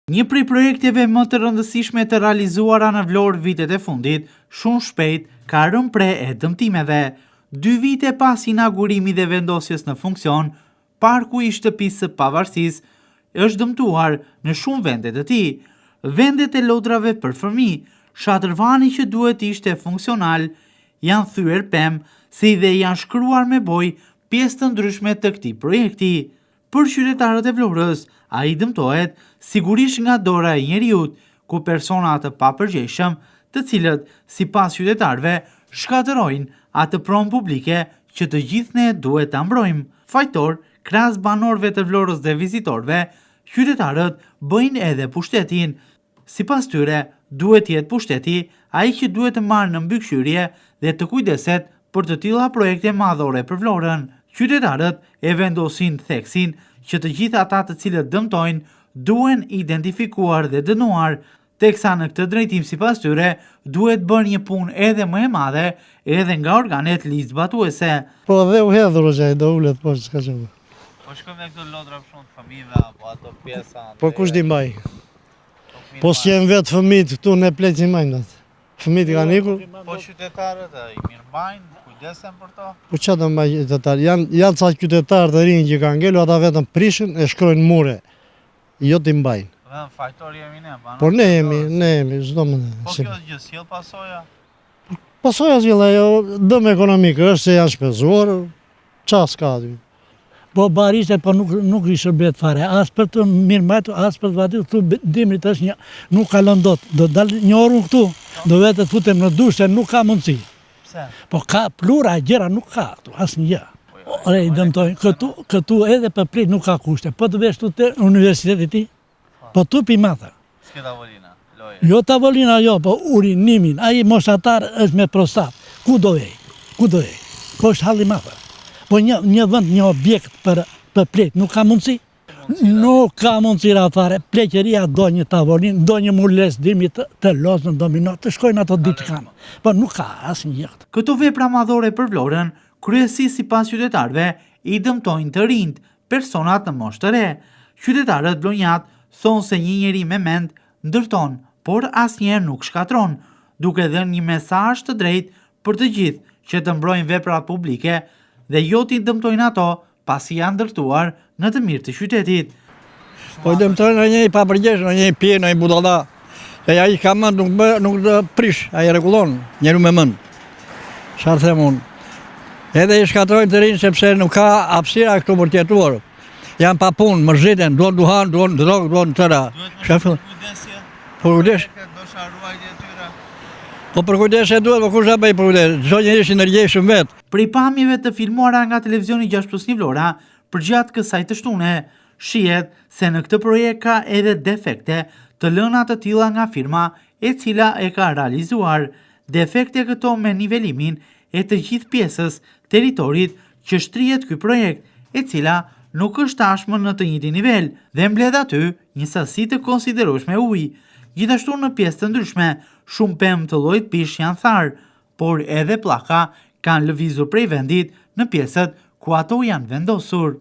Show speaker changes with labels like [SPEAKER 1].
[SPEAKER 1] Një prej projekteve më të rëndësishme të realizuara në Vlorë vitet e fundit, shumë shpejt ka rënë pre e dëmtimeve. 2 vite pas inaugurimit dhe vendosjes në funksion, parku i shtëpisë së pavarësisë është dëmtuar në shumë vende të tij. Vendet e lodrave për fëmijë, Shatërvani që duhet ishte funksional, janë thyer pemë, si dhe janë shkruar me bojë pjesë të ndryshme të këtij projekti. Për qytetarët e Vlorës, ai dëmtohet sigurisht nga dora e njeriut, ku persona të papërgjegjshëm, të cilët sipas qytetarëve shkatërrojnë atë pronë publike që të gjithë ne duhet ta mbrojmë. Fajtor, krahas banorëve të Vlorës dhe vizitorëve, qytetarët bëjnë edhe pushtetin. Sipas tyre, duhet jetë pushteti ai që duhet të marrë në mbikëqyrje dhe të kujdeset për të tilla projekte madhore për Vlorën. Qytetarët e vendosin theksin që të gjithë ata të cilët dëmtojnë duhen identifikuar dhe dënuar, teksa në këtë drejtim sipas tyre duhet bërë një punë edhe më e madhe edhe nga organet ligjzbatuese.
[SPEAKER 2] Po dhe u hedhur që do ulet po s'ka çfarë.
[SPEAKER 3] Po shkojmë me këto lodra shumë të fëmijëve apo ato pjesa.
[SPEAKER 2] Po kush di mbaj? Po s'jem vetë fëmijët këtu ne pleqim majnë atë. Fëmijët kanë ikur.
[SPEAKER 3] Po qytetarët i mirëmbajnë, kujdesen për to.
[SPEAKER 2] Po çfarë do mbaj qytetar? Janë ca qytetarë të rinj që kanë ngelu, ata vetëm prishin e shkrojnë mure. Jo t'i mbajnë.
[SPEAKER 3] Vetëm fajtor jemi ne,
[SPEAKER 2] Po ne jemi, çdo më.
[SPEAKER 3] Po kjo gjë sjell pasoja.
[SPEAKER 2] Pasoja sjell ajo dëm ekonomik është se janë shpenzuar, çfarë s'ka aty.
[SPEAKER 4] Po barishte, po nuk i shërbet fare, as për të mirëmbajtur, as për të vaditur, këtu dimrit është një, nuk kalon dot, do dalë një orë këtu, do vetë të futem në dush, se nuk ka mundësi.
[SPEAKER 3] Pse?
[SPEAKER 4] Po ka plura gjëra nuk ka këtu, asnjë gjë. Ore i dëmtojnë, këtu edhe për prit nuk ka kushte, po të vesh tu te universiteti ti, po tu pi matha.
[SPEAKER 3] S'ke tavolina, loje.
[SPEAKER 4] Jo tavolina jo, po urinimin, ai moshatar është me prostat, ku do ej, po është halli matha. Po një vend, një objekt për plet, nuk ka mundësi? Nuk ka mundësi fare. Pleqeria do një tavolinë, do një mules dimi të losë në domino, të shkojnë ato ditë kanë. Po nuk ka asnjë gjë.
[SPEAKER 1] Këto vepra madhore për Vlorën, kryesisht sipas qytetarëve, i dëmtojnë të rinjt, personat në moshë të re. Qytetarët vlonjat thonë se një njeri me mend ndërton, por asnjëherë nuk shkatron, duke dhënë një mesazh të drejtë për të gjithë që të mbrojnë veprat publike dhe jo t'i dëmtojnë ato pasi janë ndërtuar në të mirë të qytetit.
[SPEAKER 5] Po i dëmtojnë në një papërgjegjës, në një pje, në një budalla. E ai ka mend, nuk të prish, ai rregullon, njeriu me mend. Çfarë them unë? Edhe i shkatrojnë të rinj sepse nuk ka hapësira këtu për të jetuar. Janë pa punë, mërziten, duan duhan, duan drogë, duan tëra.
[SPEAKER 3] Kujdesje.
[SPEAKER 5] Po kujdes.
[SPEAKER 3] Do sharuajtje e tyre.
[SPEAKER 5] Po për kujdesje duhet, po kush ta bëj për kujdes? Çdo njeri është i ndërgjegjshëm vet.
[SPEAKER 1] Prej pamjeve të filmuara nga televizioni 6+1 Vlora, përgjatë kësaj të shtune, shihet se në këtë projekt ka edhe defekte të lëna të tilla nga firma e cila e ka realizuar. Defekte këto me nivelimin e të gjithë pjesës territorit që shtrihet ky projekt, e cila nuk është tashmë në të njëjtin nivel dhe mbledh aty një sasi të konsiderueshme ujë. Gjithashtu në pjesë të ndryshme, shumë pemë të llojit pish janë tharë, por edhe pllaka kanë lëvizur prej vendit në pjesët ku ato janë vendosur.